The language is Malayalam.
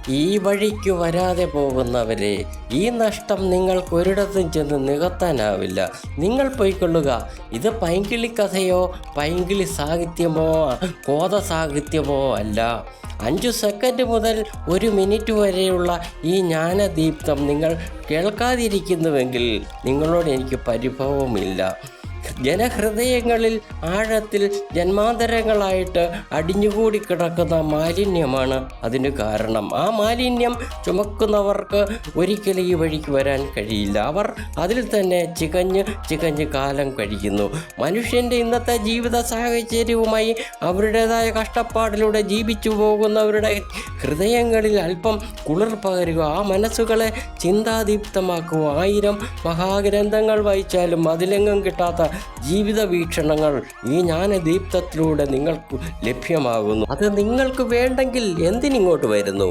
ഈ വഴിക്ക് വരാതെ പോകുന്നവരെ, ഈ നഷ്ടം നിങ്ങൾക്കൊരിടത്തും ചെന്ന് നികത്താനാവില്ല. നിങ്ങൾ പൊയ്ക്കൊള്ളുക. ഇത് പൈങ്കിളി കഥയോ പൈങ്കിളി സാഹിത്യമോ കോത സാഹിത്യമോ അല്ല. 5 സെക്കൻഡ് മുതൽ 1 മിനിറ്റ് വരെയുള്ള ഈ ജ്ഞാനദീപ്തം നിങ്ങൾ കേൾക്കാതിരിക്കുന്നുവെങ്കിൽ നിങ്ങളോട് എനിക്ക് പരിഭവമില്ല. ജനഹൃദയങ്ങളിൽ ആഴത്തിൽ ജന്മാന്തരങ്ങളായിട്ട് അടിഞ്ഞുകൂടി കിടക്കുന്ന മാലിന്യമാണ് അതിന് കാരണം. ആ മാലിന്യം ചുമക്കുന്നവർക്ക് ഒരിക്കലും ഈ വഴിക്ക് വരാൻ കഴിയില്ല. അവർ അതിൽ തന്നെ ചികഞ്ഞ് കാലം കഴിക്കുന്നു. മനുഷ്യൻ്റെ ഇന്നത്തെ ജീവിത സാഹചര്യവുമായി അവരുടേതായ കഷ്ടപ്പാടിലൂടെ ജീവിച്ചു പോകുന്നവരുടെ ഹൃദയങ്ങളിൽ അല്പം കുളിർ പകരുക, ആ മനസ്സുകളെ ചിന്താദീപ്തമാക്കുക. 1000 മഹാഗ്രന്ഥങ്ങൾ വായിച്ചാലും അതിലെങ്ങും കിട്ടാത്ത ജീവിത വീക്ഷണങ്ങൾ ഈ ജ്ഞാനദീപ്തത്തിലൂടെ നിങ്ങൾക്ക് ലഭ്യമാകുന്നു. അത് നിങ്ങൾക്ക് വേണ്ടെങ്കിൽ എന്തിനിങ്ങോട്ട് വരുന്നു?